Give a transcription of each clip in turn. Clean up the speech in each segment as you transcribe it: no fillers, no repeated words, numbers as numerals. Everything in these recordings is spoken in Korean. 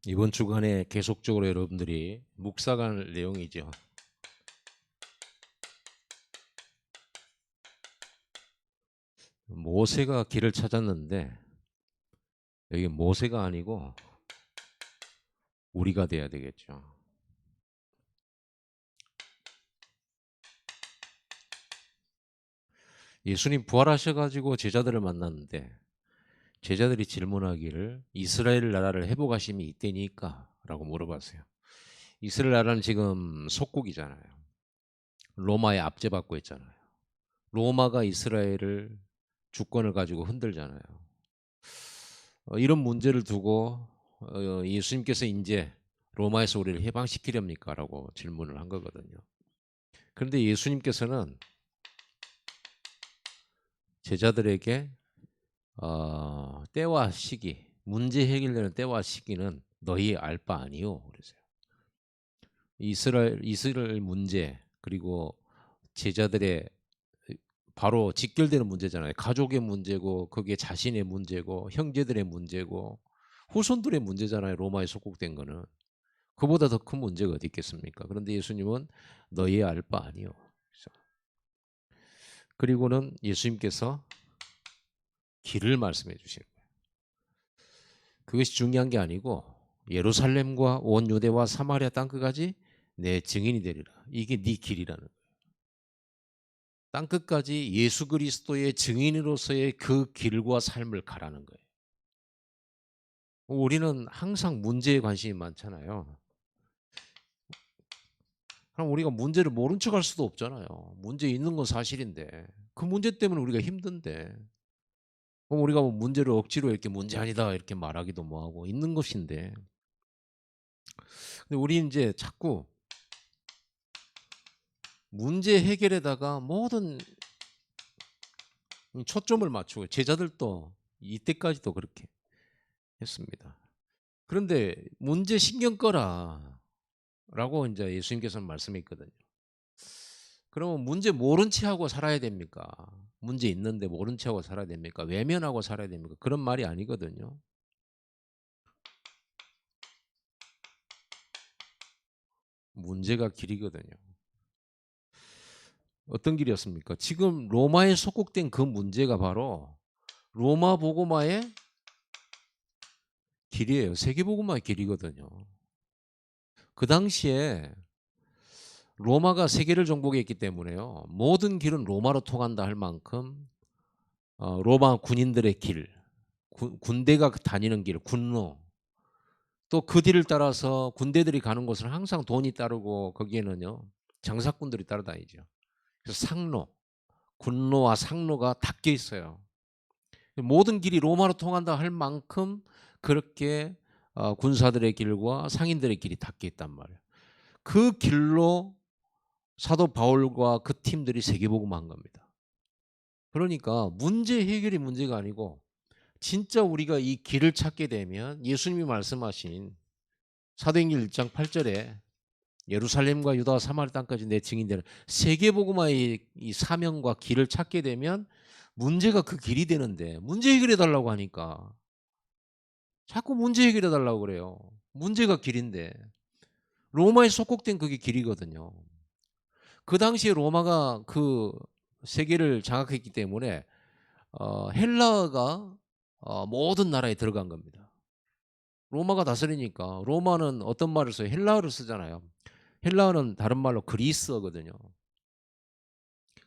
이번 주간에 계속적으로 여러분들이 묵상할 내용이죠. 모세가 길을 찾았는데 여기 모세가 아니고 우리가 돼야 되겠죠. 예수님 부활하셔가지고 제자들을 만났는데 제자들이 질문하기를 이스라엘 나라를 회복하심이 이때니까? 라고 물어봤어요. 이스라엘 나라는 지금 속국이잖아요. 로마에 압제받고 있잖아요. 로마가 이스라엘을 주권을 가지고 흔들잖아요. 이런 문제를 두고 예수님께서 이제 로마에서 우리를 해방시키렵니까? 라고 질문을 한 거거든요. 그런데 예수님께서는 제자들에게 때와 시기, 문제 해결되는 때와 시기는 너희 알 바 아니요. 그러세요. 이스라엘 문제 그리고 제자들의 바로 직결되는 문제잖아요. 가족의 문제고 거기에 자신의 문제고 형제들의 문제고 후손들의 문제잖아요. 로마에 속국된 거는. 그보다 더 큰 문제가 어디 있겠습니까? 그런데 예수님은 너희 알 바 아니요. 그리고는 예수님께서 길을 말씀해 주시는 거예요. 그것이 중요한 게 아니고 예루살렘과 온 유대와 사마리아 땅끝까지 내 증인이 되리라. 이게 네 길이라는 거예요. 땅끝까지 예수 그리스도의 증인으로서의 그 길과 삶을 가라는 거예요. 우리는 항상 문제에 관심이 많잖아요. 그럼 우리가 문제를 모른 척할 수도 없잖아요. 문제 있는 건 사실인데 그 문제 때문에 우리가 힘든데 그럼 우리가 뭐 문제를 억지로 이렇게 문제 아니다 이렇게 말하기도 뭐하고 있는 것인데 근데 우리 이제 자꾸 문제 해결에다가 모든 초점을 맞추고 제자들도 이때까지도 그렇게 했습니다. 그런데 문제 신경 꺼라 라고 이제 예수님께서는 말씀했거든요. 그러면 문제 모른 채 하고 살아야 됩니까? 문제 있는데 모른 채 하고 살아야 됩니까? 외면하고 살아야 됩니까? 그런 말이 아니거든요. 문제가 길이거든요. 어떤 길이었습니까? 지금 로마에 속국된 그 문제가 바로 로마 복음화의 길이에요. 세계 복음화의 길이거든요. 그 당시에 로마가 세계를 정복했기 때문에요. 모든 길은 로마로 통한다 할 만큼 로마 군인들의 길, 군대가 다니는 길, 군로 또 그 뒤를 따라서 군대들이 가는 곳은 항상 돈이 따르고 거기에는요 장사꾼들이 따라다니죠. 그래서 상로, 군로와 상로가 닦여 있어요. 모든 길이 로마로 통한다 할 만큼 그렇게 군사들의 길과 상인들의 길이 닦여 있단 말이에요. 그 길로 사도 바울과 그 팀들이 세계복음한 겁니다. 그러니까 문제 해결이 문제가 아니고 진짜 우리가 이 길을 찾게 되면 예수님이 말씀하신 사도행전 1장 8절에 예루살렘과 유다와 사마리아 땅까지 내 증인되는 세계복음화의 이 사명과 길을 찾게 되면 문제가 그 길이 되는데 문제 해결해 달라고 하니까 자꾸 문제 해결해 달라고 그래요. 문제가 길인데 로마에 속국된 그게 길이거든요. 그 당시에 로마가 그 세계를 장악했기 때문에 헬라어가 모든 나라에 들어간 겁니다. 로마가 다스리니까 로마는 어떤 말을 써요? 헬라어를 쓰잖아요. 헬라어는 다른 말로 그리스어거든요.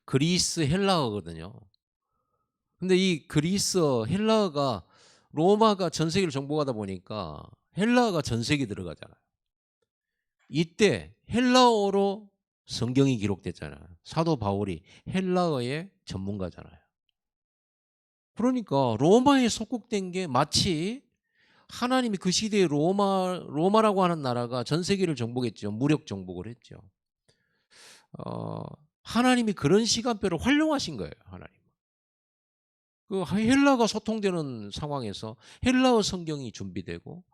그리스 헬라어거든요. 근데 이 그리스어 헬라어가 로마가 전 세계를 정복하다 보니까 헬라어가 전 세계에 들어가잖아요. 이때 헬라어로 성경이 기록됐잖아요. 사도 바울이 헬라어의 전문가잖아요. 그러니까 로마에 속국된 게 마치 하나님이 그 시대에 로마라고 하는 나라가 전 세계를 정복했죠. 무력 정복을 했죠. 어, 하나님이 그런 시간표를 활용하신 거예요. 하나님. 그 헬라가 소통되는 상황에서 헬라어 성경이 준비되고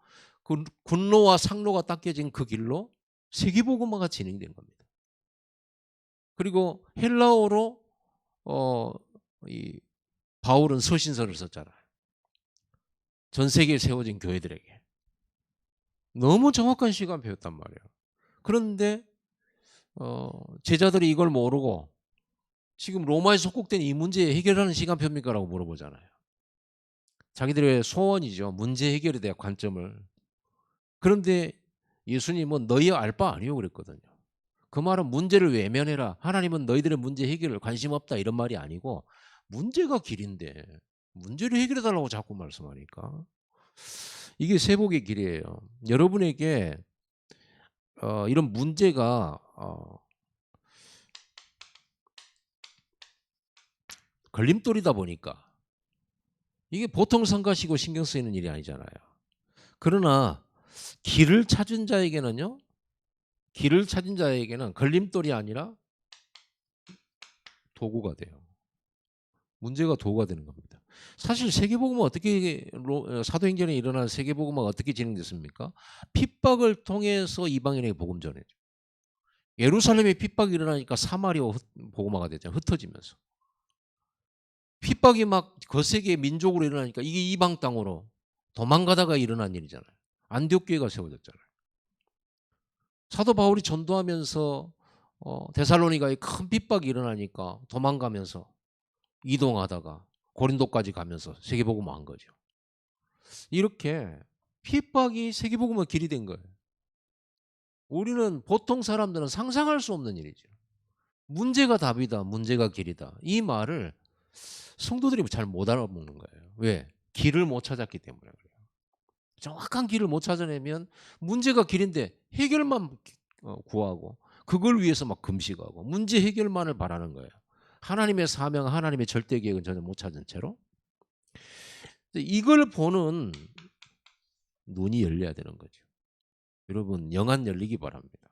그 군로와 상로가 닦여진 그 길로 세계복음화가 진행된 겁니다. 그리고 헬라어로 어, 이 바울은 서신서를 썼잖아요. 전 세계에 세워진 교회들에게. 너무 정확한 시간표였단 말이에요. 그런데 제자들이 이걸 모르고 지금 로마에 속국된 이 문제 해결하는 시간표입니까라고 물어보잖아요. 자기들의 소원이죠. 문제 해결에 대한 관점을. 그런데 예수님은 너희 알 바 아니요 그랬거든요. 그 말은 문제를 외면해라. 하나님은 너희들의 문제 해결을 관심 없다 이런 말이 아니고 문제가 길인데 문제를 해결해 달라고 자꾸 말씀하니까 이게 세복의 길이에요. 여러분에게 이런 문제가 걸림돌이다 보니까 이게 보통 성가시고 신경 쓰이는 일이 아니잖아요. 그러나 길을 찾은 자에게는요. 길을 찾은 자에게는 걸림돌이 아니라 도구가 돼요. 문제가 도구가 되는 겁니다. 사실 세계복음은 어떻게 사도행전에 일어난 세계복음은 어떻게 진행됐습니까? 핍박을 통해서 이방인에게 복음 전해죠. 예루살렘에 핍박이 일어나니까 사마리아 복음화가 됐잖아요. 흩어지면서. 핍박이 막 거세게 민족으로 일어나니까 이게 이방 땅으로 도망가다가 일어난 일이잖아요. 안디옥 교회가 세워졌잖아요. 사도 바울이 전도하면서 데살로니가에 큰 핍박이 일어나니까 도망가면서 이동하다가 고린도까지 가면서 세계복음화 한 거죠. 이렇게 핍박이 세계복음화 길이 된 거예요. 우리는 보통 사람들은 상상할 수 없는 일이죠. 문제가 답이다. 문제가 길이다. 이 말을 성도들이 잘 못 알아먹는 거예요. 왜? 길을 못 찾았기 때문에 그래요. 정확한 길을 못 찾아내면 문제가 길인데 해결만 구하고 그걸 위해서 막 금식하고 문제 해결만을 바라는 거예요. 하나님의 사명, 하나님의 절대 계획은 전혀 못 찾은 채로 이걸 보는 눈이 열려야 되는 거죠. 여러분 영안 열리기 바랍니다.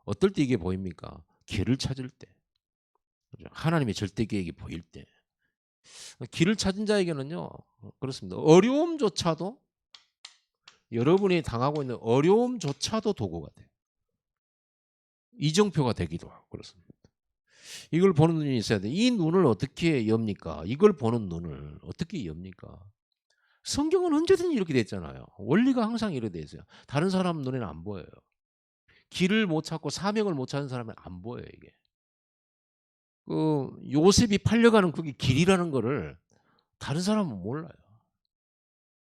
어떨 때 이게 보입니까? 길을 찾을 때. 하나님의 절대 계획이 보일 때. 길을 찾은 자에게는요. 그렇습니다. 어려움조차도 여러분이 당하고 있는 어려움조차도 도구가 돼요. 이정표가 되기도 하고 그렇습니다. 이걸 보는 눈이 있어야 돼. 이 눈을 어떻게 엽니까? 이걸 보는 눈을 어떻게 엽니까? 성경은 언제든지 이렇게 됐잖아요. 원리가 항상 이렇게 돼 있어요. 다른 사람 눈에는 안 보여요. 길을 못 찾고 사명을 못 찾는 사람은 안 보여요, 이게. 요셉이 팔려가는 그게 길이라는 거를 다른 사람은 몰라요.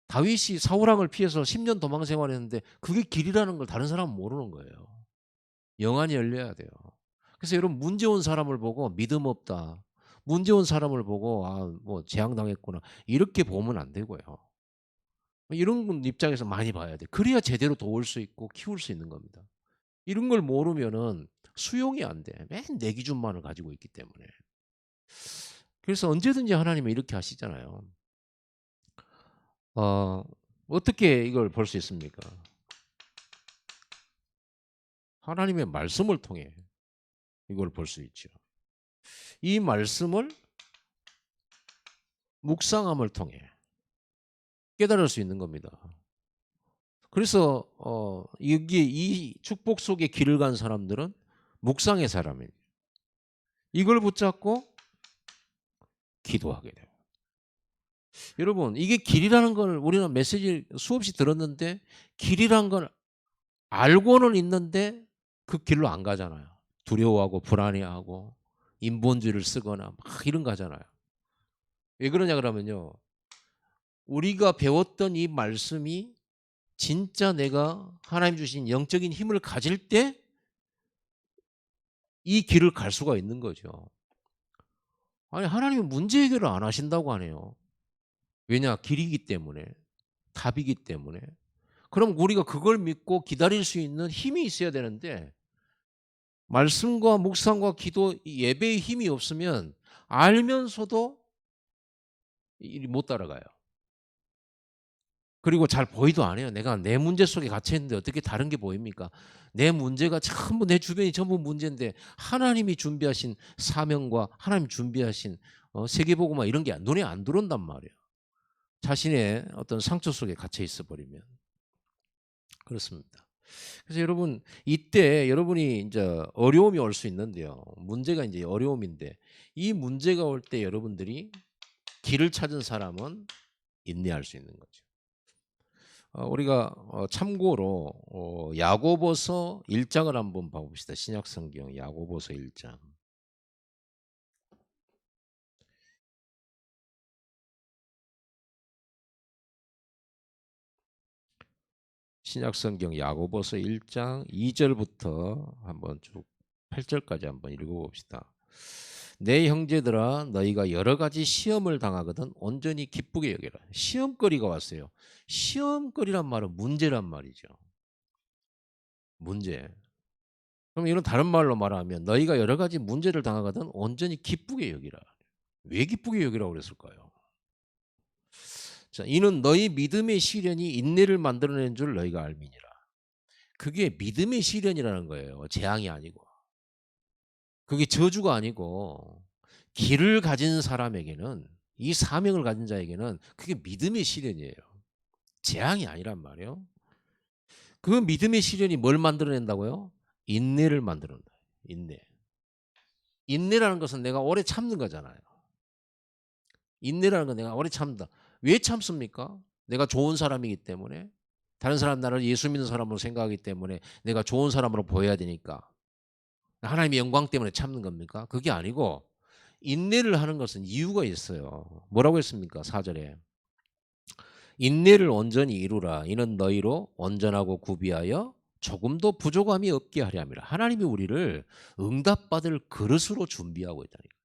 다윗이 사울왕을 피해서 10년 도망 생활했는데 그게 길이라는 걸 다른 사람은 모르는 거예요. 영안이 열려야 돼요. 그래서 여러분 문제 온 사람을 보고 믿음 없다. 문제 온 사람을 보고 뭐 재앙당했구나. 이렇게 보면 안 되고요. 이런 입장에서 많이 봐야 돼. 그래야 제대로 도울 수 있고 키울 수 있는 겁니다. 이런 걸 모르면은 수용이 안 돼. 맨 내 기준만을 가지고 있기 때문에. 그래서 언제든지 하나님은 이렇게 하시잖아요. 어떻게 이걸 볼 수 있습니까? 하나님의 말씀을 통해 이걸 볼 수 있죠. 이 말씀을 묵상함을 통해 깨달을 수 있는 겁니다. 그래서 여기 이 축복 속에 길을 간 사람들은 묵상의 사람이에요. 이걸 붙잡고 기도하게 돼요. 여러분 이게 길이라는 걸 우리는 메시지 수없이 들었는데 길이란 걸 알고는 있는데 그 길로 안 가잖아요. 두려워하고 불안해하고 인본주의를 쓰거나 막 이런 거 하잖아요. 왜 그러냐 그러면요. 우리가 배웠던 이 말씀이 진짜 내가 하나님 주신 영적인 힘을 가질 때 이 길을 갈 수가 있는 거죠. 아니 하나님은 문제 해결을 안 하신다고 하네요. 왜냐? 길이기 때문에. 답이기 때문에. 그럼 우리가 그걸 믿고 기다릴 수 있는 힘이 있어야 되는데 말씀과 묵상과 기도 예배의 힘이 없으면 알면서도 못 따라가요. 그리고 잘 보이도 않아요. 내가 내 문제 속에 갇혀 있는데 어떻게 다른 게 보입니까? 내 문제가 전부 내 주변이 전부 문제인데 하나님이 준비하신 사명과 하나님 준비하신 세계복음화 이런 게 눈에 안 들어온단 말이에요. 자신의 어떤 상처 속에 갇혀 있어 버리면 그렇습니다. 그래서 여러분 이때 여러분이 이제 어려움이 올 수 있는데요. 문제가 이제 어려움인데 이 문제가 올 때 여러분들이 길을 찾은 사람은 인내할 수 있는 거죠. 우리가 참고로 야고보서 1장을 한번 봐봅시다. 신약성경 야고보서 1장. 신약성경 야고보서 1장 2절부터 한번 쭉 8절까지 한번 읽어봅시다. 내 형제들아 너희가 여러 가지 시험을 당하거든 온전히 기쁘게 여겨라. 시험거리가 왔어요. 시험거리란 말은 문제란 말이죠. 문제. 그럼 이런 다른 말로 말하면 너희가 여러 가지 문제를 당하거든 온전히 기쁘게 여기라. 왜 기쁘게 여기라고 그랬을까요? 자, 이는 너희 믿음의 시련이 인내를 만들어낸 줄 너희가 알미니라. 그게 믿음의 시련이라는 거예요. 재앙이 아니고. 그게 저주가 아니고 길을 가진 사람에게는 이 사명을 가진 자에게는 그게 믿음의 시련이에요. 재앙이 아니란 말이에요. 그 믿음의 시련이 뭘 만들어낸다고요? 인내를 만들어낸다. 인내. 인내라는 것은 내가 오래 참는 거잖아요. 인내라는 건 내가 오래 참는다. 왜 참습니까? 내가 좋은 사람이기 때문에. 다른 사람 나를 예수 믿는 사람으로 생각하기 때문에 내가 좋은 사람으로 보여야 되니까. 하나님의 영광 때문에 참는 겁니까? 그게 아니고 인내를 하는 것은 이유가 있어요. 뭐라고 했습니까? 4절에. 인내를 온전히 이루라. 이는 너희로 온전하고 구비하여 조금도 부족함이 없게 하려 함이라. 하나님이 우리를 응답받을 그릇으로 준비하고 있다니까.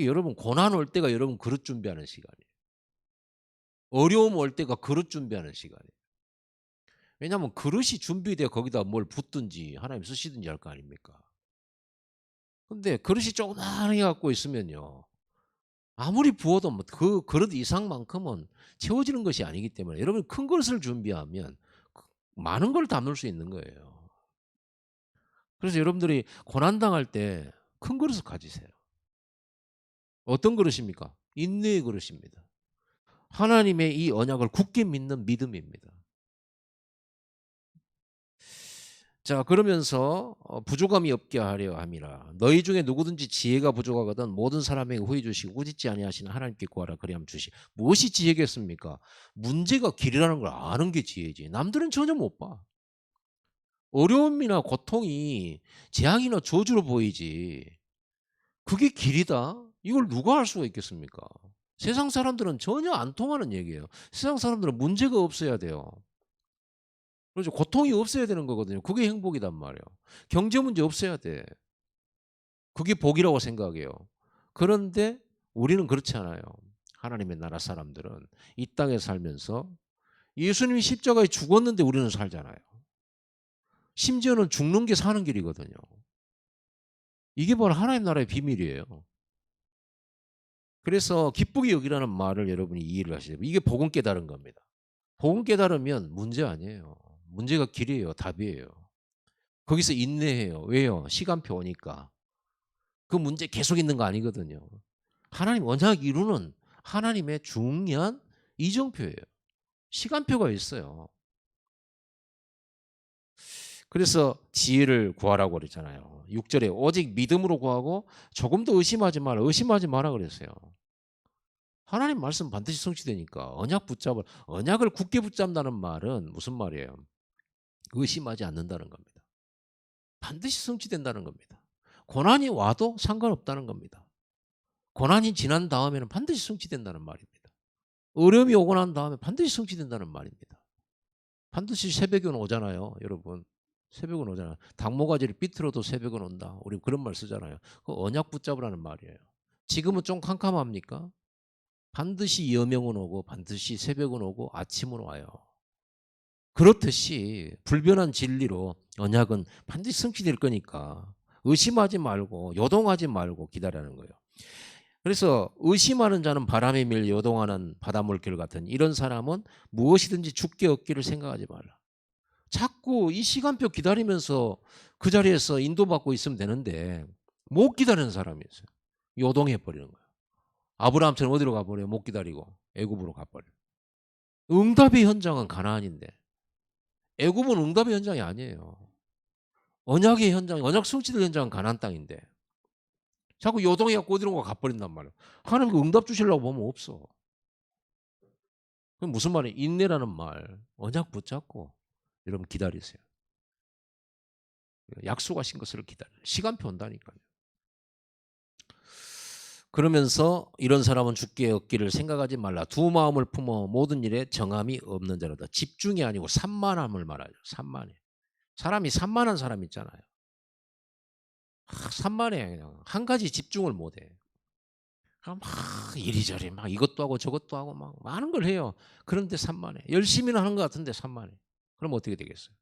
여러분 고난 올 때가 여러분 그릇 준비하는 시간이에요. 어려움 올 때가 그릇 준비하는 시간이에요. 왜냐하면 그릇이 준비되어 거기다 뭘 붓든지 하나님 쓰시든지 할 거 아닙니까? 근데 그릇이 조그마하게 갖고 있으면요. 아무리 부어도 그 그릇 이상만큼은 채워지는 것이 아니기 때문에 여러분 큰 그릇을 준비하면 많은 걸 담을 수 있는 거예요. 그래서 여러분들이 고난당할 때 큰 그릇을 가지세요. 어떤 그릇입니까? 인내의 그릇입니다. 하나님의 이 언약을 굳게 믿는 믿음입니다. 자, 그러면서 부족함이 없게 하려 함이라. 너희 중에 누구든지 지혜가 부족하거든 모든 사람에게 후히 주시고 꾸짖지 아니하시는 하나님께 구하라 그리하면 주시. 무엇이 지혜겠습니까? 문제가 길이라는 걸 아는 게 지혜지. 남들은 전혀 못 봐. 어려움이나 고통이 재앙이나 저주로 보이지. 그게 길이다? 이걸 누가 알 수가 있겠습니까? 세상 사람들은 전혀 안 통하는 얘기예요. 세상 사람들은 문제가 없어야 돼요. 그렇죠. 고통이 없어야 되는 거거든요. 그게 행복이단 말이에요. 경제 문제 없어야 돼. 그게 복이라고 생각해요. 그런데 우리는 그렇지 않아요. 하나님의 나라 사람들은 이 땅에 살면서 예수님이 십자가에 죽었는데 우리는 살잖아요. 심지어는 죽는 게 사는 길이거든요. 이게 바로 하나님 나라의 비밀이에요. 그래서 기쁘게 여기라는 말을 여러분이 이해를 하셔야 돼요. 이게 복음 깨달은 겁니다. 복음 깨달으면 문제 아니에요. 문제가 길이에요. 답이에요. 거기서 인내해요. 왜요? 시간표 오니까. 그 문제 계속 있는 거 아니거든요. 하나님 언약 이루는 하나님의 중요한 이정표예요. 시간표가 있어요. 그래서 지혜를 구하라고 그랬잖아요. 6절에 오직 믿음으로 구하고 조금 더 의심하지 마라. 의심하지 마라 그랬어요. 하나님 말씀 반드시 성취되니까 언약을 굳게 붙잡는다는 말은 무슨 말이에요? 의심하지 않는다는 겁니다. 반드시 성취된다는 겁니다. 고난이 와도 상관없다는 겁니다. 고난이 지난 다음에는 반드시 성취된다는 말입니다. 어려움이 오고 난 다음에 반드시 성취된다는 말입니다. 반드시 새벽은 오잖아요, 여러분. 새벽은 오잖아요. 당모가지를 삐뚤어도 새벽은 온다. 우리 그런 말 쓰잖아요. 그 언약 붙잡으라는 말이에요. 지금은 좀 캄캄합니까? 반드시 여명은 오고 반드시 새벽은 오고 아침은 와요. 그렇듯이 불변한 진리로 언약은 반드시 성취될 거니까 의심하지 말고 요동하지 말고 기다리는 거예요. 그래서 의심하는 자는 바람에 밀려 요동하는 바닷물결 같은 이런 사람은 무엇이든지 죽게 얻기를 생각하지 말라. 자꾸 이 시간표 기다리면서 그 자리에서 인도받고 있으면 되는데 못 기다리는 사람이 있어요. 요동해 버리는 거예요. 아브라함처럼 어디로 가버려요? 못 기다리고 애굽으로 가버려요. 응답의 현장은 가나안인데 애굽은 응답의 현장이 아니에요. 언약의 현장, 언약 성취될 현장은 가나안 땅인데 자꾸 요동해갖고 어디론가 가버린단 말이에요. 하나님 응답 주시려고 보면 없어. 그럼 무슨 말이에요? 인내라는 말, 언약 붙잡고 여러분 기다리세요. 약속하신 것을 기다려요. 시간표 온다니까요. 그러면서 이런 사람은 죽게 얻기를 생각하지 말라. 두 마음을 품어 모든 일에 정함이 없는 자로다. 집중이 아니고 산만함을 말하죠. 산만해. 사람이 산만한 사람 있잖아요. 산만해. 그냥 한 가지 집중을 못해. 막 이리저리 막 이것도 하고 저것도 하고 막 많은 걸 해요. 그런데 산만해. 열심히는 하는 것 같은데 산만해. 그럼 어떻게 되겠어요?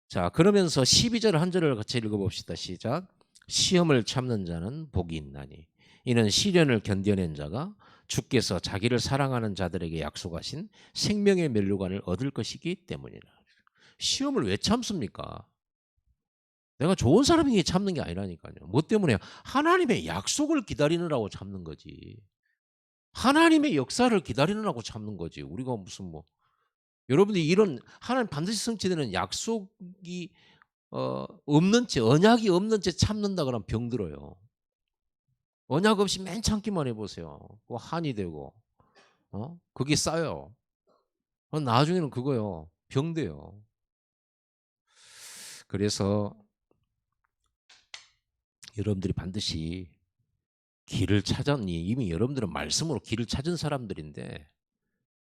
자, 그러면서 12절 한 절을 같이 읽어봅시다. 시작. 시험을 참는 자는 복이 있나니 이는 시련을 견뎌낸 자가 주께서 자기를 사랑하는 자들에게 약속하신 생명의 멸류관을 얻을 것이기 때문이라. 시험을 왜 참습니까? 내가 좋은 사람이기에 참는 게 아니라니까요. 뭐 때문에? 하나님의 약속을 기다리느라고 참는 거지. 하나님의 역사를 기다리느라고 참는 거지. 우리가 무슨 뭐 여러분들이 이런 하나님 반드시 성취되는 약속이 없는 채 언약이 없는 채 참는다 그러면 병들어요. 언약 없이 맨 참기만 해 보세요. 그거 한이 되고 그게 쌓여요. 나중에는 그거요. 병돼요. 그래서 여러분들이 반드시 길을 찾았니? 이미 여러분들은 말씀으로 길을 찾은 사람들인데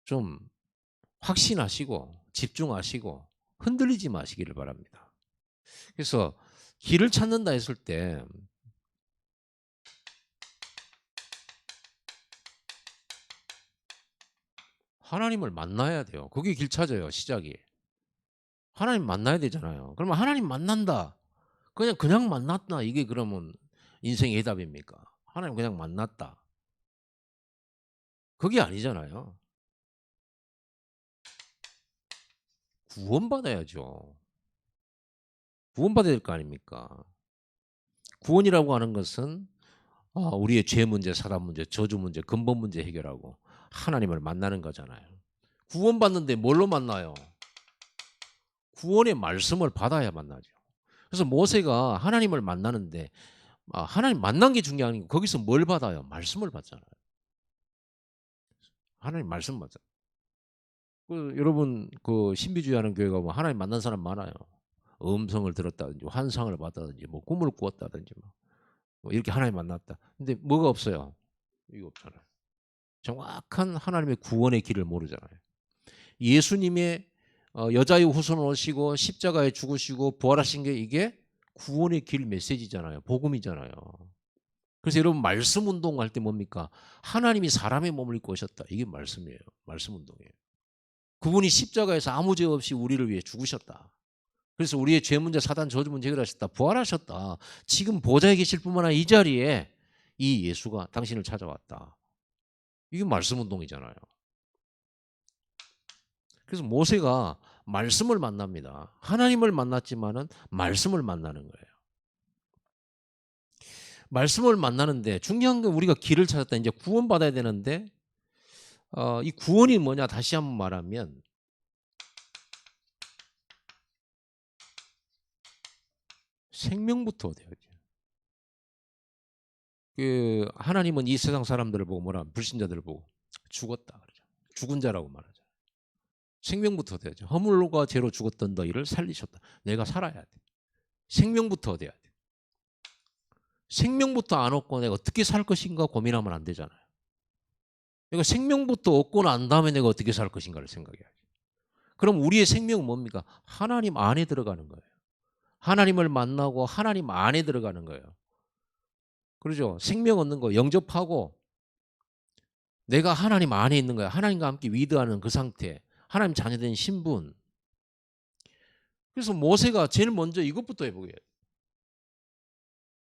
좀 확신하시고 집중하시고 흔들리지 마시기를 바랍니다. 그래서 길을 찾는다 했을 때 하나님을 만나야 돼요. 그게 길 찾아요, 시작이. 하나님 만나야 되잖아요. 그러면 하나님 만난다. 그냥 만났다. 이게 그러면 인생의 해답입니까? 하나님 그냥 만났다. 그게 아니잖아요. 구원받아야죠. 구원받아야 될 거 아닙니까? 구원이라고 하는 것은 우리의 죄 문제, 사단 문제, 저주 문제, 근본 문제 해결하고 하나님을 만나는 거잖아요. 구원받는데 뭘로 만나요? 구원의 말씀을 받아야 만나죠. 그래서 모세가 하나님을 만나는데 하나님 만난 게 중요한 게 거기서 뭘 받아요? 말씀을 받잖아요. 하나님 말씀 받잖아요. 여러분 신비주의하는 교회 가면 하나님 만난 사람 많아요. 음성을 들었다든지 환상을 받다든지 뭐 꿈을 꾸었다든지 뭐 이렇게 하나님 만났다. 근데 뭐가 없어요? 이거 없잖아요. 정확한 하나님의 구원의 길을 모르잖아요. 예수님의 여자의 후손을 오시고 십자가에 죽으시고 부활하신 게 이게 구원의 길 메시지잖아요. 복음이잖아요. 그래서 여러분 말씀 운동할 때 뭡니까? 하나님이 사람의 몸을 입고 오셨다. 이게 말씀이에요. 말씀 운동이에요. 그분이 십자가에서 아무 죄 없이 우리를 위해 죽으셨다. 그래서 우리의 죄 문제, 사단 저주 문제 해결하셨다. 부활하셨다. 지금 보좌에 계실 뿐만 아니라 이 자리에 이 예수가 당신을 찾아왔다. 이게 말씀 운동이잖아요. 그래서 모세가 말씀을 만납니다. 하나님을 만났지만은 말씀을 만나는 거예요. 말씀을 만나는데 중요한 건 우리가 길을 찾았다. 이제 구원받아야 되는데 이 구원이 뭐냐 다시 한번 말하면 생명부터 얻어야죠. 하나님은 이 세상 사람들을 보고 뭐라 불신자들을 보고 죽었다 그러죠. 죽은 자라고 말하죠. 생명부터 얻어야죠. 허물과 죄로 죽었던 너희를 살리셨다. 내가 살아야 돼. 생명부터 얻어야 돼. 생명부터 안 얻고 내가 어떻게 살 것인가 고민하면 안 되잖아요. 내가 생명부터 얻고 난 다음에 내가 어떻게 살 것인가를 생각해야죠. 그럼 우리의 생명은 뭡니까? 하나님 안에 들어가는 거예요. 하나님을 만나고 하나님 안에 들어가는 거예요. 그러죠? 생명 얻는 거 영접하고 내가 하나님 안에 있는 거야. 하나님과 함께 위드하는 그 상태. 하나님 자녀된 신분. 그래서 모세가 제일 먼저 이것부터 해보게 해요.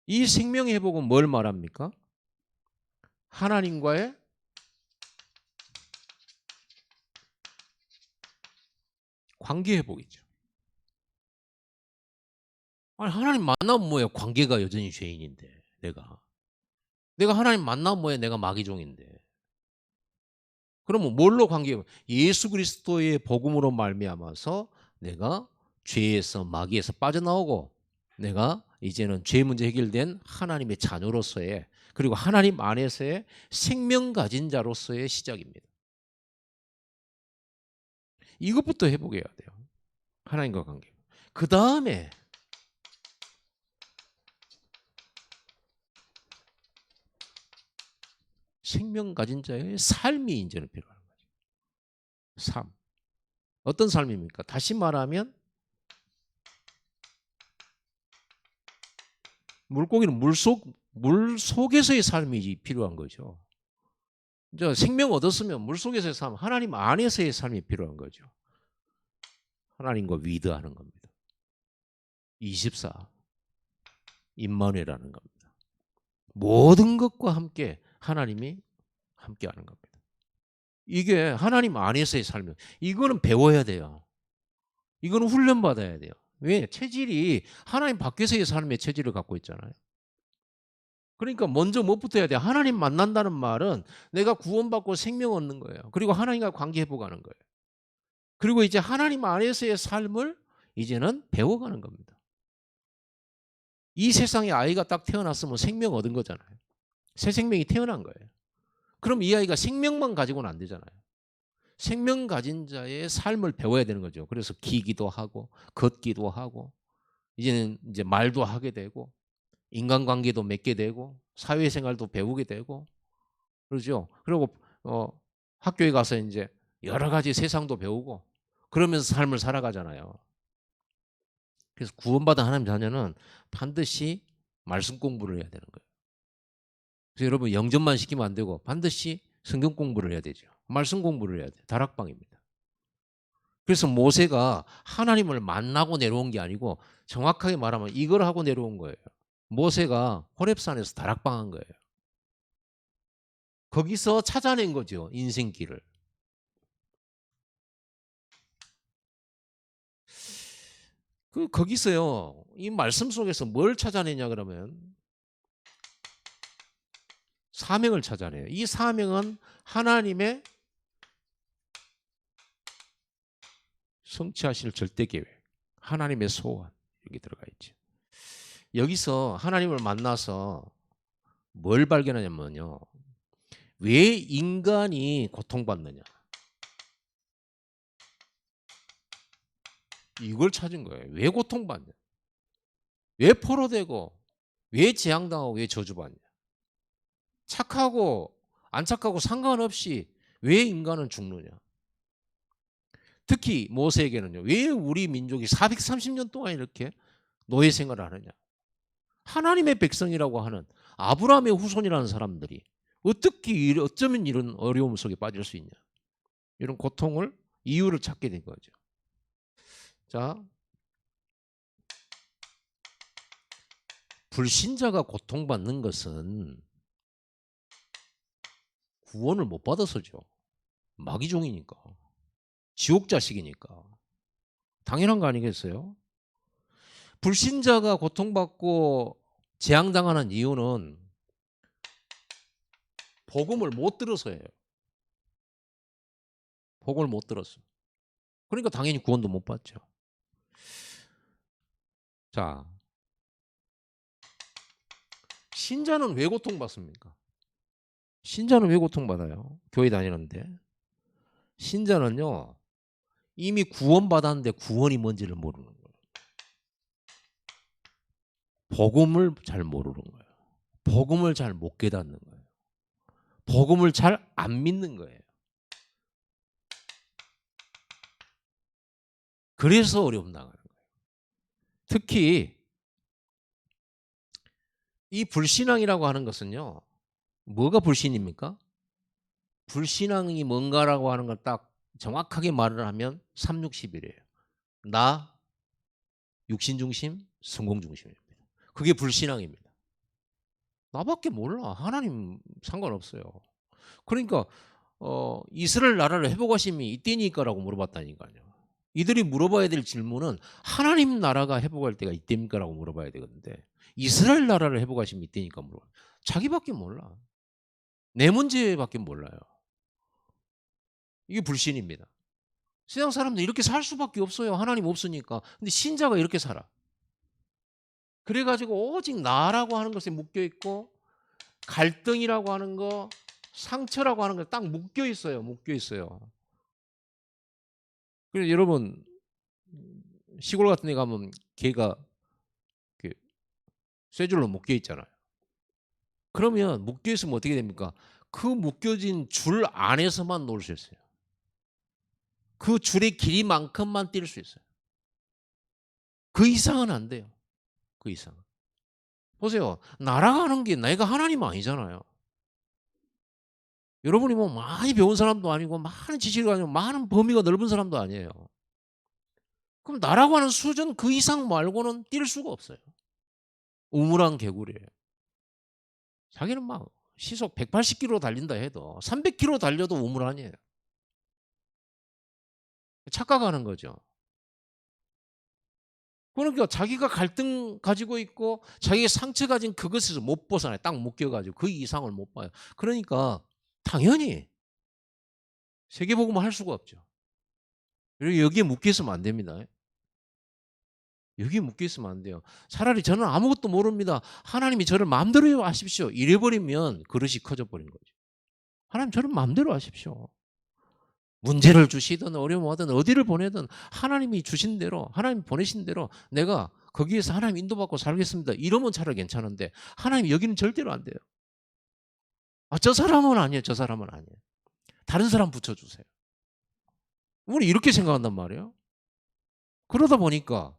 이 생명의 회복은 뭘 말합니까? 하나님과의 관계 회복이죠. 아니, 하나님 만나면 뭐예요? 관계가 여전히 죄인인데 내가 하나님 만나면 뭐예요? 내가 마귀종인데. 그러면 뭘로 관계? 예수 그리스도의 복음으로 말미암아서 내가 죄에서 마귀에서 빠져나오고 내가 이제는 죄 문제 해결된 하나님의 자녀로서의, 그리고 하나님 안에서의 생명 가진 자로서의 시작입니다. 이것부터 회복해야 돼요. 하나님과 관계. 그 다음에 생명 가진 자의 삶이 이제는 필요한 거죠. 삶. 어떤 삶입니까? 다시 말하면 물고기는 물 속에서의 삶이 필요한 거죠. 이제 생명 얻었으면 물 속에서의 삶, 하나님 안에서의 삶이 필요한 거죠. 하나님과 위드하는 겁니다. 24 임마누엘이라는 겁니다. 모든 것과 함께 하나님이 함께하는 겁니다. 이게 하나님 안에서의 삶이에요. 이거는 배워야 돼요. 이거는 훈련받아야 돼요. 왜? 체질이 하나님 밖에서의 삶의 체질을 갖고 있잖아요. 그러니까 먼저 뭐부터 해야 돼요? 하나님 만난다는 말은 내가 구원받고 생명 얻는 거예요. 그리고 하나님과 관계 회복하는 거예요. 그리고 이제 하나님 안에서의 삶을 이제는 배워가는 겁니다. 이 세상에 아이가 딱 태어났으면 생명 얻은 거잖아요. 새 생명이 태어난 거예요. 그럼 이 아이가 생명만 가지고는 안 되잖아요. 생명 가진 자의 삶을 배워야 되는 거죠. 그래서 기기도 하고 걷기도 하고 이제는 이제 말도 하게 되고 인간관계도 맺게 되고 사회생활도 배우게 되고 그러죠. 그리고 학교에 가서 이제 여러 가지 세상도 배우고 그러면서 삶을 살아가잖아요. 그래서 구원받은 하나님 자녀는 반드시 말씀 공부를 해야 되는 거예요. 그래서 여러분 영접만 시키면 안 되고 반드시 성경 공부를 해야 되죠. 말씀 공부를 해야 돼요. 다락방입니다. 그래서 모세가 하나님을 만나고 내려온 게 아니고 정확하게 말하면 이걸 하고 내려온 거예요. 모세가 호렙산에서 다락방한 거예요. 거기서 찾아낸 거죠. 인생길을. 거기서요. 이 말씀 속에서 뭘 찾아내냐 그러면 사명을 찾아내요. 이 사명은 하나님의 성취하실 절대 계획, 하나님의 소원 여기 들어가 있죠. 여기서 하나님을 만나서 뭘 발견하냐면요. 왜 인간이 고통받느냐. 이걸 찾은 거예요. 왜 고통받냐. 왜 포로되고 왜 재앙당하고 왜 저주받냐. 착하고 안 착하고 상관없이 왜 인간은 죽느냐. 특히 모세에게는요. 왜 우리 민족이 430년 동안 이렇게 노예 생활을 하느냐. 하나님의 백성이라고 하는 아브라함의 후손이라는 사람들이 어떻게 어쩌면 이런 어려움 속에 빠질 수 있냐. 이런 고통을 이유를 찾게 된 거죠. 자, 불신자가 고통받는 것은 구원을 못 받아서죠. 마귀종이니까. 지옥 자식이니까. 당연한 거 아니겠어요? 불신자가 고통받고 재앙당하는 이유는 복음을 못 들어서예요. 복음을 못 들었어. 그러니까 당연히 구원도 못 받죠. 자, 신자는 왜 고통받습니까? 신자는 왜 고통받아요? 교회 다니는데. 신자는요. 이미 구원받았는데 구원이 뭔지를 모르는 거예요. 복음을 잘 모르는 거예요. 복음을 잘 못 깨닫는 거예요. 복음을 잘 안 믿는 거예요. 그래서 어려움 당하는 거예요. 특히 이 불신앙이라고 하는 것은요. 뭐가 불신입니까? 불신앙이 뭔가라고 하는 걸 딱 정확하게 말을 하면 360이래요. 나, 육신중심, 성공중심입니다. 그게 불신앙입니다. 나밖에 몰라. 하나님 상관없어요. 그러니까 이스라엘 나라를 회복하심이 이때니까라고 물어봤다니까요. 이들이 물어봐야 될 질문은 하나님 나라가 회복할 때가 이때입니까라고 물어봐야 되는데 이스라엘 나라를 회복하심이 이때니까 물어봐. 자기밖에 몰라. 내 문제밖에 몰라요. 이게 불신입니다. 세상 사람들 이렇게 살 수밖에 없어요. 하나님 없으니까. 근데 신자가 이렇게 살아. 그래 가지고 오직 나라고 하는 것에 묶여 있고 갈등이라고 하는 거, 상처라고 하는 거 딱 묶여 있어요. 묶여 있어요. 그래서 여러분 시골 같은 데 가면 개가 이렇게 쇠줄로 묶여 있잖아요. 그러면 묶여 있으면 어떻게 됩니까? 그 묶여진 줄 안에서만 놀 수 있어요. 그 줄의 길이만큼만 뛸 수 있어요. 그 이상은 안 돼요. 그 이상은. 보세요. 날아가는 게 내가 하나님 아니잖아요. 여러분이 뭐 많이 배운 사람도 아니고 많은 지식이 아니고 많은 범위가 넓은 사람도 아니에요. 그럼 나라고 하는 수준 그 이상 말고는 뛸 수가 없어요. 우물안 개구리예요. 자기는 막 시속 180km 달린다 해도 300km 달려도 우물안이에요. 착각하는 거죠. 그러니까 자기가 갈등 가지고 있고 자기가 상처 가진 그것에서 못 벗어나요. 딱 묶여가지고 그 이상을 못 봐요. 그러니까 당연히 세계복음을 할 수가 없죠. 그리고 여기에 묶여 있으면 안 됩니다. 여기에 묶여 있으면 안 돼요. 차라리 저는 아무것도 모릅니다. 하나님이 저를 마음대로 하십시오. 이래버리면 그릇이 커져 버린 거죠. 하나님 저를 마음대로 하십시오. 문제를 주시든 어려움 하든 어디를 보내든 하나님이 주신 대로 하나님 보내신 대로 내가 거기에서 하나님 인도받고 살겠습니다. 이러면 차라리 괜찮은데 하나님 여기는 절대로 안 돼요. 아, 저 사람은 아니에요. 저 사람은 아니에요. 다른 사람 붙여주세요. 우리 이렇게 생각한단 말이에요. 그러다 보니까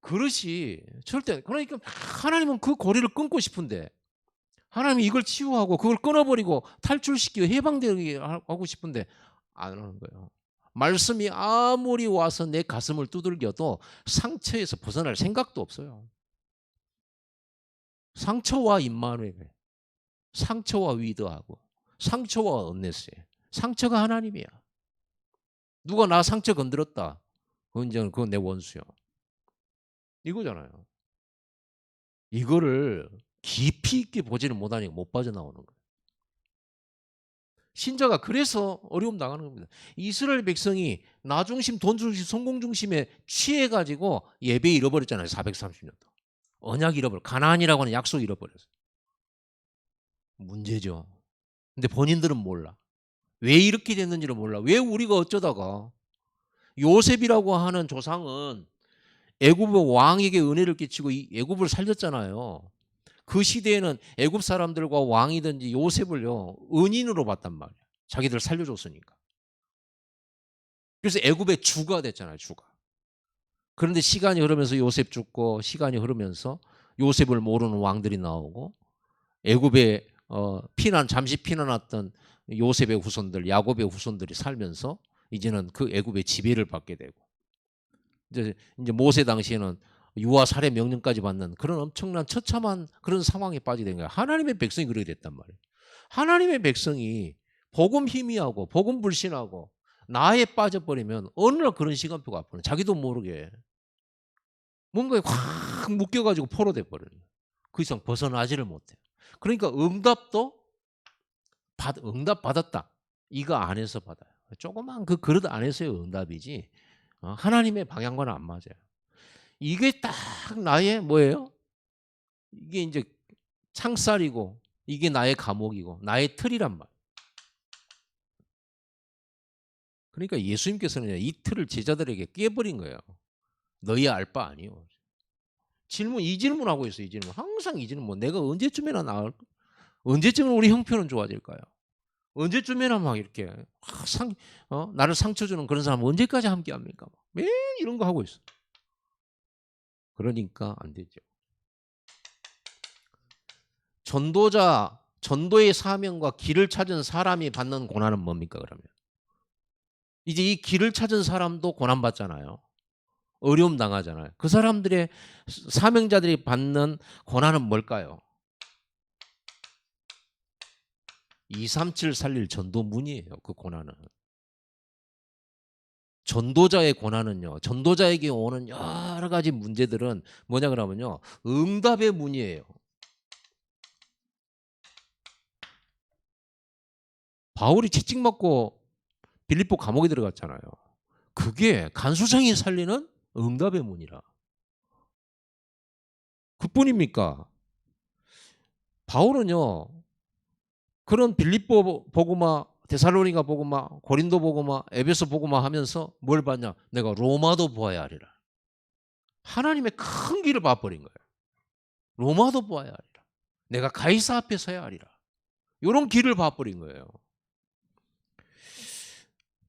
그릇이 절대 그러니까 하나님은 그 고리를 끊고 싶은데 하나님이 이걸 치유하고 그걸 끊어버리고 탈출시키고 해방되게 하고 싶은데 안 하는 거예요. 말씀이 아무리 와서 내 가슴을 두들겨도 상처에서 벗어날 생각도 없어요. 상처와 임마누엘, 상처와 위드하고 상처와 언네스에 상처가 하나님이야. 누가 나 상처 건드렸다. 그건 내 원수야. 이거잖아요. 이거를 깊이 있게 보지는 못하니까 못 빠져나오는 거예요. 신자가 그래서 어려움 당하는 겁니다. 이스라엘 백성이 나 중심, 돈 중심, 성공 중심에 취해가지고 예배 잃어버렸잖아요. 430년 동안. 언약 잃어버려. 가나안이라고 하는 약속 잃어버렸어요. 문제죠. 근데 본인들은 몰라. 왜 이렇게 됐는지를 몰라. 왜 우리가 어쩌다가 요셉이라고 하는 조상은 애굽의 왕에게 은혜를 끼치고 애굽을 살렸잖아요. 그 시대에는 애굽 사람들과 왕이든지 요셉을요 은인으로 봤단 말이에요. 자기들 살려줬으니까. 그래서 애굽의 주가 됐잖아요. 주가. 그런데 시간이 흐르면서 요셉 죽고 시간이 흐르면서 요셉을 모르는 왕들이 나오고 애굽에 잠시 피난왔던 요셉의 후손들, 야곱의 후손들이 살면서 이제는 그 애굽의 지배를 받게 되고 이제 모세 당시에는 유아 살해 명령까지 받는 그런 엄청난 처참한 그런 상황에 빠지게 된 거예요. 하나님의 백성이 그렇게 됐단 말이에요. 하나님의 백성이 복음 희미하고 복음 불신하고 나에 빠져버리면 어느 날 그런 시간표가 앞으로 자기도 모르게 뭔가에 확 묶여가지고 포로돼 버려요. 그 이상 벗어나지를 못해요. 그러니까 응답 받았다. 이거 안에서 받아요. 조그만 그 그릇 안에서의 응답이지 하나님의 방향과는 안 맞아요. 이게 딱 나의 뭐예요? 이게 이제 창살이고 이게 나의 감옥이고 나의 틀이란 말. 그러니까 예수님께서는 이 틀을 제자들에게 깨버린 거예요. 너희 알 바 아니요. 이 질문하고 있어요. 이 질문. 항상 이 질문. 뭐 내가 언제쯤에나 언제쯤은 우리 형편은 좋아질까요? 언제쯤에나 막 이렇게 나를 상처 주는 그런 사람 언제까지 함께 합니까? 매일 이런 거 하고 있어. 그러니까 안 되죠. 전도의 사명과 길을 찾은 사람이 받는 고난은 뭡니까 그러면? 이제 이 길을 찾은 사람도 고난받잖아요. 어려움 당하잖아요. 그 사람들의 사명자들이 받는 고난은 뭘까요? 237 살릴 전도문이에요. 그 고난은. 전도자의 고난은요. 전도자에게 오는 여러 가지 문제들은 뭐냐 그러면요. 응답의 문이에요. 바울이 채찍맞고 빌립보 감옥에 들어갔잖아요. 그게 간수성이 살리는 응답의 문이라. 그뿐입니까? 바울은요. 그런 빌립보 복음화, 데살로니가 복음화, 고린도 복음화, 에베소 복음화 하면서 뭘 봤냐? 내가 로마도 보아야 하리라. 하나님의 큰 길을 봐버린 거예요. 로마도 보아야 하리라. 내가 가이사 앞에 서야 하리라. 이런 길을 봐버린 거예요.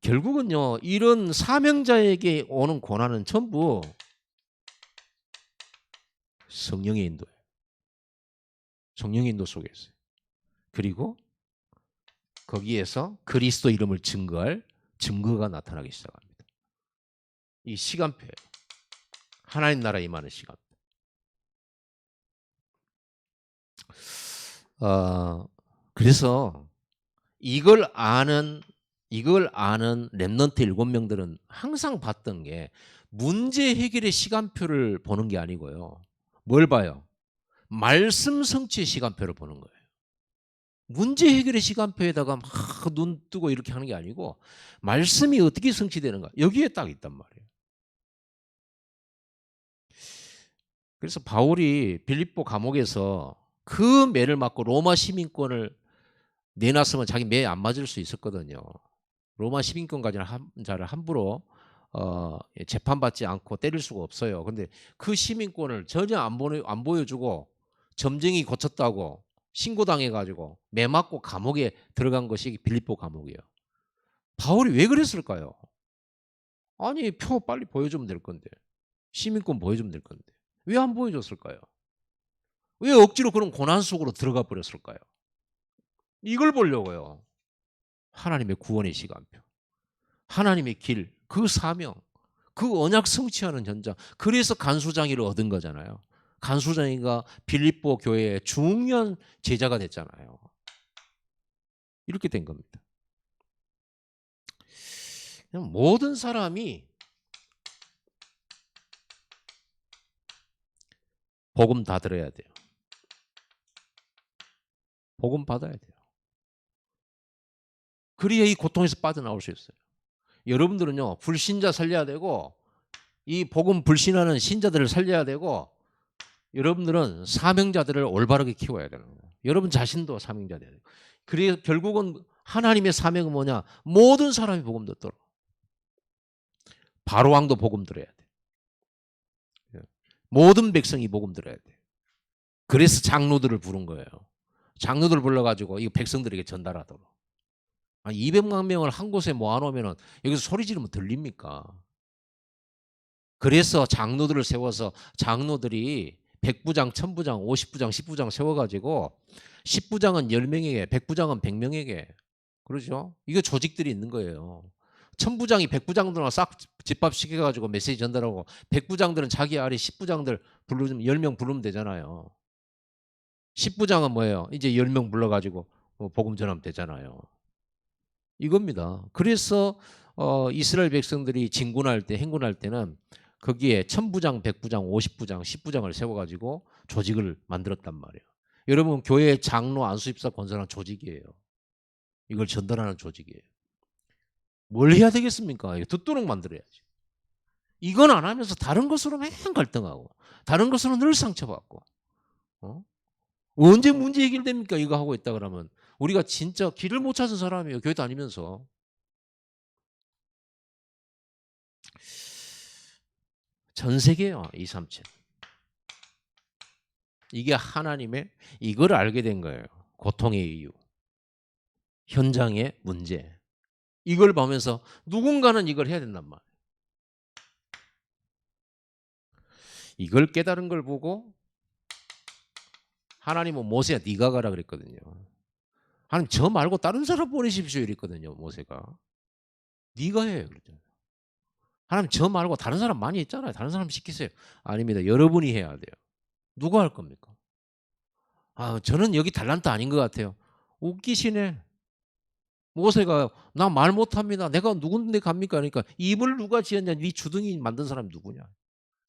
결국은요, 이런 사명자에게 오는 고난은 전부 성령의 인도예요. 성령의 인도 속에 있어요. 그리고 거기에서 그리스도 이름을 증거할 증거가 나타나기 시작합니다. 이 시간표예요. 하나님 나라 임하는 시간표. 그래서 이걸 아는 렘넌트 7명들은 항상 봤던 게 문제 해결의 시간표를 보는 게 아니고요. 뭘 봐요? 말씀 성취의 시간표를 보는 거예요. 문제 해결의 시간표에다가 막 눈 뜨고 이렇게 하는 게 아니고 말씀이 어떻게 성취되는가 여기에 딱 있단 말이에요. 그래서 바울이 빌립보 감옥에서 그 매를 맞고 로마 시민권을 내놨으면 자기 매에 안 맞을 수 있었거든요. 로마 시민권 가진 자를 함부로 재판받지 않고 때릴 수가 없어요. 근데 그 시민권을 전혀 안 보여주고 점쟁이 고쳤다고 신고당해가지고 매 맞고 감옥에 들어간 것이 빌립보 감옥이에요. 바울이 왜 그랬을까요? 아니 표 빨리 보여주면 될 건데 시민권 보여주면 될 건데 왜 안 보여줬을까요? 왜 억지로 그런 고난 속으로 들어가 버렸을까요? 이걸 보려고요. 하나님의 구원의 시간표, 하나님의 길, 그 사명, 그 언약 성취하는 현장. 그래서 간수장이를 얻은 거잖아요. 간수장이가 빌립보 교회의 중요한 제자가 됐잖아요. 이렇게 된 겁니다. 모든 사람이 복음 다 들어야 돼요. 복음 받아야 돼요. 그래야 이 고통에서 빠져나올 수 있어요. 여러분들은요, 불신자 살려야 되고 이 복음 불신하는 신자들을 살려야 되고 여러분들은 사명자들을 올바르게 키워야 되는 거예요. 여러분 자신도 사명자 돼야 돼요. 그래서 결국은 하나님의 사명은 뭐냐? 모든 사람이 복음 듣도록. 바로왕도 복음 들어야 돼. 모든 백성이 복음 들어야 돼. 그래서 장로들을 부른 거예요. 장로들 불러가지고 이 백성들에게 전달하도록. 200만 명을 한 곳에 모아놓으면 여기서 소리 지르면 들립니까? 그래서 장로들을 세워서 장로들이 100부장, 1000부장, 50부장, 10부장 세워가지고 10부장은 10명에게, 100부장은 100명에게. 그렇죠? 이게 조직들이 있는 거예요. 1000부장이 100부장들만 싹 집합시켜가지고 메시지 전달하고 100부장들은 자기 아래 10부장들 부르면 10명 부르면 되잖아요. 10부장은 뭐예요? 이제 10명 불러가지고 복음 전하면 되잖아요. 이겁니다. 그래서 이스라엘 백성들이 진군할 때, 행군할 때는 거기에 1000부장, 100부장, 50부장, 10부장을 세워가지고 조직을 만들었단 말이에요. 여러분 교회 장로, 안수집사, 권사랑 조직이에요. 이걸 전달하는 조직이에요. 뭘 해야 되겠습니까? 이거 듣도록 만들어야지. 이건 안 하면서 다른 것으로 맨 갈등하고 다른 것으로 늘 상처받고 언제 문제 해결됩니까? 이거 하고 있다 그러면 우리가 진짜 길을 못 찾은 사람이에요. 교회 다니면서. 전 세계요. 237. 이게 하나님의 이걸 알게 된 거예요. 고통의 이유. 현장의 문제. 이걸 보면서 누군가는 이걸 해야 된단 말이에요. 이걸 깨달은 걸 보고 하나님은 모세야 네가 가라 그랬거든요. 하나님 저 말고 다른 사람 보내십시오 이랬거든요. 모세가. 네가 해 그랬잖아요. 하나님 저 말고 다른 사람 많이 있잖아요. 다른 사람 시키세요. 아닙니다. 여러분이 해야 돼요. 누가 할 겁니까? 저는 여기 달란트 아닌 것 같아요. 웃기시네. 모세가 나 말 못합니다. 내가 누군데 갑니까? 그러니까 입을 누가 지었냐? 네 주둥이 만든 사람이 누구냐?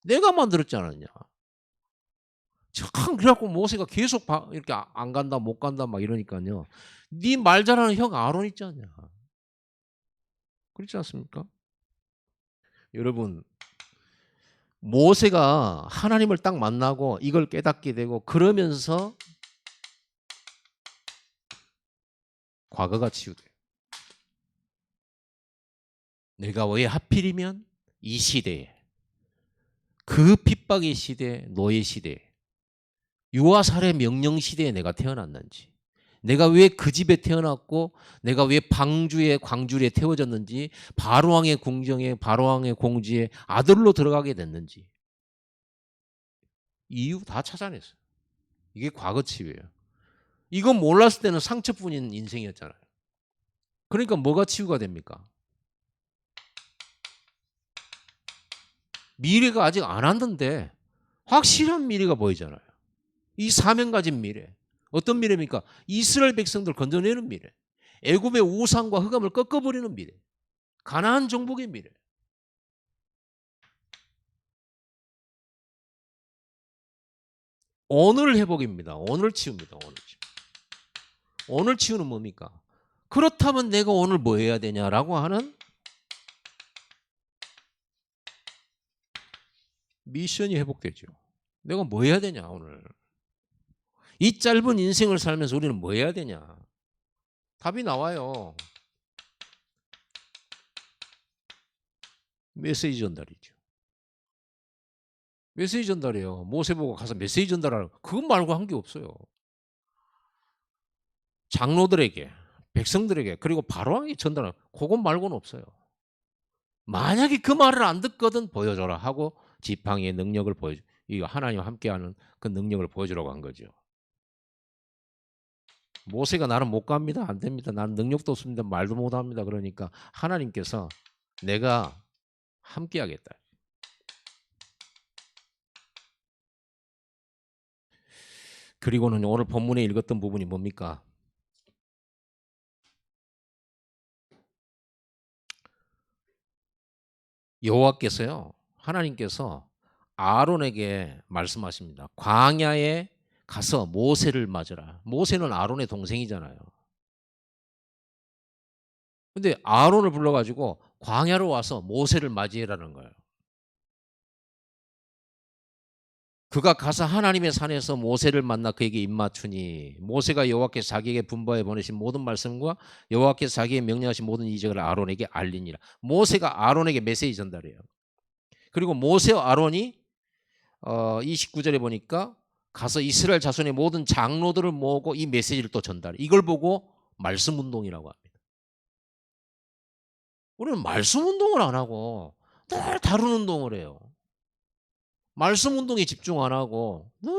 내가 만들었지 않았냐? 참 그래갖고 모세가 계속 이렇게 안 간다 못 간다 막 이러니까요. 네 말 잘하는 형 아론 있지 않냐? 그렇지 않습니까? 여러분 모세가 하나님을 딱 만나고 이걸 깨닫게 되고 그러면서 과거가 치유돼요. 내가 왜 하필이면 이 시대에, 그 핍박의 시대, 노예 시대에, 유아살해 명령 시대에 내가 태어났는지, 내가 왜 그 집에 태어났고 내가 왜 방주에 광주리에 태워졌는지, 바로왕의 궁정에, 바로왕의 공지에 아들로 들어가게 됐는지 이유 다 찾아냈어요. 이게 과거 치유예요. 이건 몰랐을 때는 상처뿐인 인생이었잖아요. 그러니까 뭐가 치유가 됩니까? 미래가 아직 안 왔는데 확실한 미래가 보이잖아요. 이 사명 가진 미래. 어떤 미래입니까? 이스라엘 백성들 건져내는 미래. 애굽의 우상과 흑암을 꺾어버리는 미래. 가나안 정복의 미래. 오늘 회복입니다. 오늘 치유입니다. 오늘 치유. 오늘 치유는 뭡니까? 그렇다면 내가 오늘 뭐 해야 되냐라고 하는 미션이 회복되죠. 내가 뭐 해야 되냐 오늘. 이 짧은 인생을 살면서 우리는 뭐 해야 되냐. 답이 나와요. 메시지 전달이죠. 메시지 전달이에요. 모세 보고 가서 메시지 전달하라. 그것 말고 한 게 없어요. 장로들에게, 백성들에게, 그리고 바로왕에게 전달하라. 그것 말고는 없어요. 만약에 그 말을 안 듣거든 보여줘라 하고 지팡이의 능력을 보여줘. 이거 하나님과 함께하는 그 능력을 보여주라고 한 거죠. 모세가 나는 못 갑니다. 안 됩니다. 나는 능력도 없습니다. 말도 못 합니다. 그러니까 하나님께서 내가 함께하겠다. 그리고는 오늘 본문에 읽었던 부분이 뭡니까? 여호와께서요, 하나님께서 아론에게 말씀하십니다. 광야에 가서 모세를 맞으라. 모세는 아론의 동생이잖아요. 근데 아론을 불러가지고 광야로 와서 모세를 맞이해라는 거예요. 그가 가서 하나님의 산에서 모세를 만나 그에게 입맞추니 모세가 여호와께서 자기에게 분부하여 보내신 모든 말씀과 여호와께서 자기에게 명령하신 모든 이적을 아론에게 알리니라. 모세가 아론에게 메시지 전달해요. 그리고 모세와 아론이 29절에 보니까 가서 이스라엘 자손의 모든 장로들을 모으고 이 메시지를 또 전달해. 이걸 보고 말씀 운동이라고 합니다. 우리는 말씀 운동을 안 하고 늘 다른 운동을 해요. 말씀 운동에 집중 안 하고 늘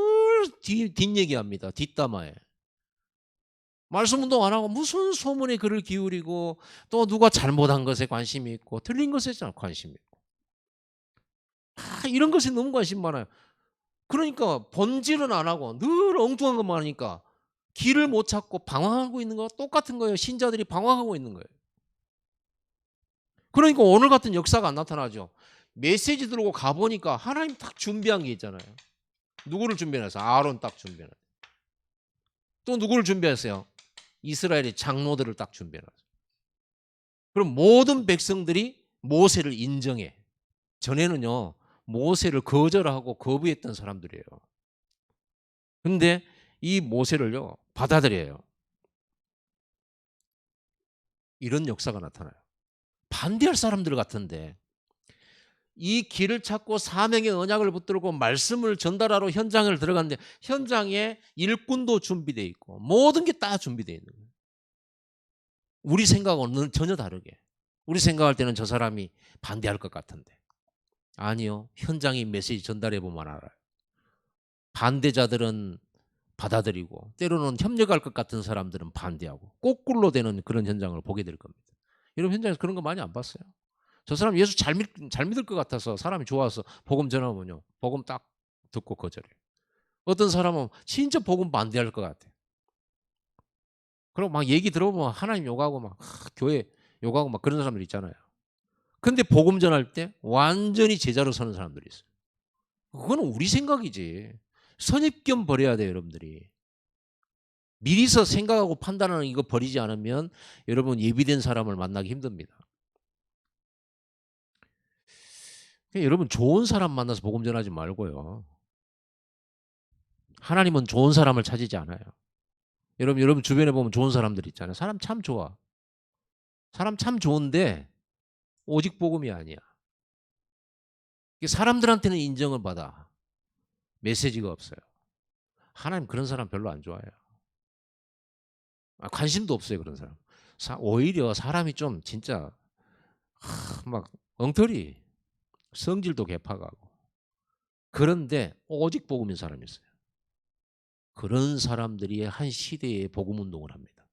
뒷얘기합니다. 뒷담화에. 말씀 운동 안 하고 무슨 소문에 글을 기울이고 또 누가 잘못한 것에 관심이 있고 틀린 것에 관심이 있고 이런 것에 너무 관심 많아요. 그러니까 본질은 안 하고 늘 엉뚱한 것만 하니까 길을 못 찾고 방황하고 있는 거 똑같은 거예요. 신자들이 방황하고 있는 거예요. 그러니까 오늘 같은 역사가 안 나타나죠. 메시지 들고 가보니까 하나님 딱 준비한 게 있잖아요. 누구를 준비해놨어요? 아론 딱 준비해놨어요. 또 누구를 준비했어요? 이스라엘의 장로들을 딱 준비해놨어요. 그럼 모든 백성들이 모세를 인정해. 전에는요, 모세를 거절하고 거부했던 사람들이에요. 근데 이 모세를요, 받아들여요. 이런 역사가 나타나요. 반대할 사람들 같은데 이 길을 찾고 사명의 언약을 붙들고 말씀을 전달하러 현장을 들어갔는데 현장에 일꾼도 준비되어 있고 모든 게 다 준비되어 있는 거예요. 우리 생각은 전혀 다르게. 우리 생각할 때는 저 사람이 반대할 것 같은데 아니요. 현장의 메시지 전달해 보면 알아요. 반대자들은 받아들이고 때로는 협력할 것 같은 사람들은 반대하고 거꾸로 되는 그런 현장을 보게 될 겁니다. 여러분 현장에서 그런 거 많이 안 봤어요? 저 사람 예수 잘 믿을 것 같아서 사람이 좋아서 복음 전하면요. 복음 딱 듣고 거절해요. 어떤 사람은 진짜 복음 반대할 것 같아. 그리고 막 얘기 들어보면 하나님 욕하고 막 교회 욕하고 막 그런 사람들 있잖아요. 근데 복음 전할 때 완전히 제자로 서는 사람들이 있어요. 그거는 우리 생각이지. 선입견 버려야 돼요, 여러분들이. 미리서 생각하고 판단하는 이거 버리지 않으면 여러분 예비된 사람을 만나기 힘듭니다. 여러분 좋은 사람 만나서 복음 전하지 말고요. 하나님은 좋은 사람을 찾지 않아요. 여러분 주변에 보면 좋은 사람들 있잖아요. 사람 참 좋아. 사람 참 좋은데 오직 복음이 아니야. 사람들한테는 인정을 받아. 메시지가 없어요. 하나님 그런 사람 별로 안 좋아해요. 관심도 없어요 그런 사람. 오히려 사람이 좀 진짜 막 엉터리, 성질도 개파가고 그런데 오직 복음인 사람이 있어요. 그런 사람들이 한 시대에 복음 운동을 합니다.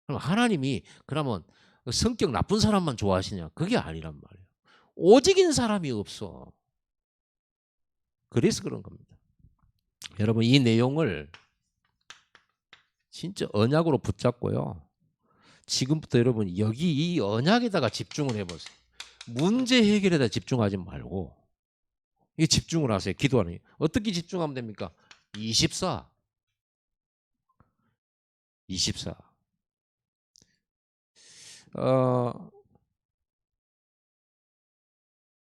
그럼 하나님이 그러면 성격 나쁜 사람만 좋아하시냐? 그게 아니란 말이에요. 오직인 사람이 없어. 그래서 그런 겁니다. 여러분 이 내용을 진짜 언약으로 붙잡고요. 지금부터 여러분 여기 이 언약에다가 집중을 해보세요. 문제 해결에다 집중하지 말고 이게 집중을 하세요. 기도하는. 어떻게 집중하면 됩니까? 24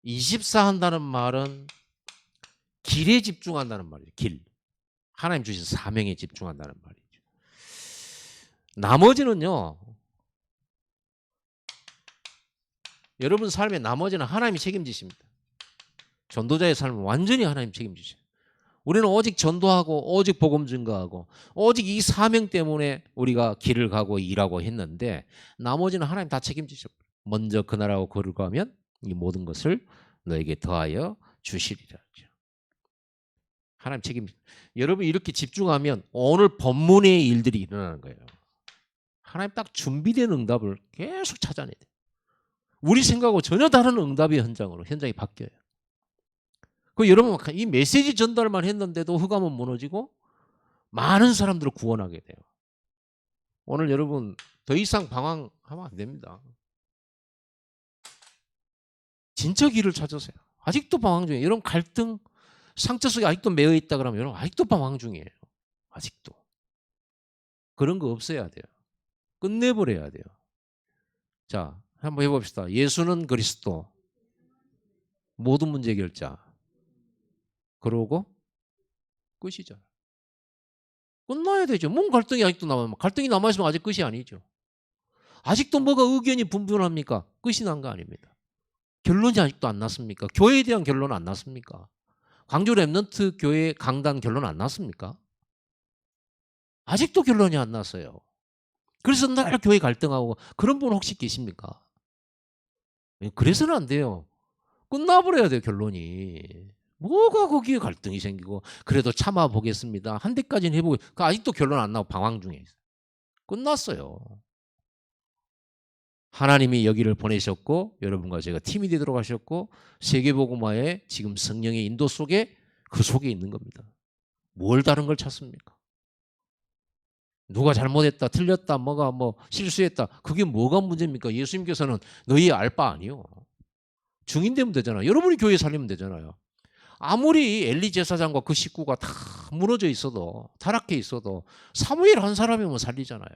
24 한다는 말은 길에 집중한다는 말이에요. 길. 하나님 주신 사명에 집중한다는 말이죠. 나머지는요. 여러분 삶의 나머지는 하나님이 책임지십니다. 전도자의 삶은 완전히 하나님 책임지셔요. 우리는 오직 전도하고 오직 복음 증거하고 오직 이 사명 때문에 우리가 길을 가고 일하고 했는데 나머지는 하나님 다 책임지셔. 먼저 그 나라하고 거를 가면 이 모든 것을 너에게 더하여 주시리라. 하나님 책임. 여러분 이렇게 집중하면 오늘 본문의 일들이 일어나는 거예요. 하나님 딱 준비된 응답을 계속 찾아내야 돼요. 우리 생각하고 전혀 다른 응답의 현장이 바뀌어요. 그 여러분 이 메시지 전달만 했는데도 흑암은 무너지고 많은 사람들을 구원하게 돼요. 오늘 여러분 더 이상 방황하면 안 됩니다. 진짜 길을 찾으세요. 아직도 방황 중이에요. 여러분 갈등, 상처 속에 아직도 매여 있다 그러면 여러분 아직도 방황 중이에요. 아직도. 그런 거 없애야 돼요. 끝내버려야 돼요. 자, 한번 해봅시다. 예수는 그리스도. 모든 문제 해결자. 그러고 끝이죠. 끝나야 되죠. 뭔 갈등이 아직도 남아있으면. 갈등이 남아있으면 아직 끝이 아니죠. 아직도 뭐가 의견이 분분합니까? 끝이 난 거 아닙니다. 결론이 아직도 안 났습니까? 교회에 대한 결론 안 났습니까? 광주 랩넌트 교회 강단 결론 안 났습니까? 아직도 결론이 안 났어요. 그래서 날 교회 갈등하고 그런 분 혹시 계십니까? 그래서는 안 돼요. 끝나버려야 돼요 결론이. 뭐가 거기에 갈등이 생기고 그래도 참아보겠습니다. 한 대까지는 해보고 아직도 결론 안 나고 방황 중에 있어요. 끝났어요. 하나님이 여기를 보내셨고 여러분과 제가 팀이 되도록 하셨고 세계복음화의 지금 성령의 인도 속에 그 속에 있는 겁니다. 뭘 다른 걸 찾습니까? 누가 잘못했다, 틀렸다, 뭐가 실수했다. 그게 뭐가 문제입니까? 예수님께서는 너희 알 바 아니요. 증인 되면 되잖아요. 여러분이 교회 살리면 되잖아요. 아무리 엘리 제사장과 그 식구가 다 무너져 있어도 타락해 있어도 사무엘 한 사람이면 살리잖아요.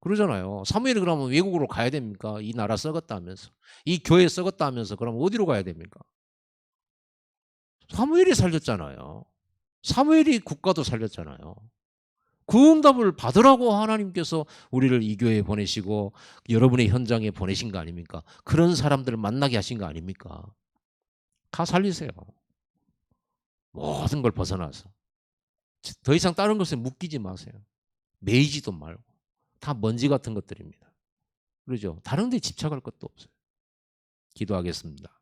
그러잖아요. 사무엘이 그러면 외국으로 가야 됩니까? 이 나라 썩었다 하면서. 이 교회 썩었다 하면서 그럼 어디로 가야 됩니까? 사무엘이 살렸잖아요. 사무엘이 국가도 살렸잖아요. 그 응답을 받으라고 하나님께서 우리를 이 교회에 보내시고 여러분의 현장에 보내신 거 아닙니까? 그런 사람들을 만나게 하신 거 아닙니까? 다 살리세요. 모든 걸 벗어나서. 더 이상 다른 것에 묶이지 마세요. 매이지도 말고. 다 먼지 같은 것들입니다. 그러죠? 다른 데 집착할 것도 없어요. 기도하겠습니다.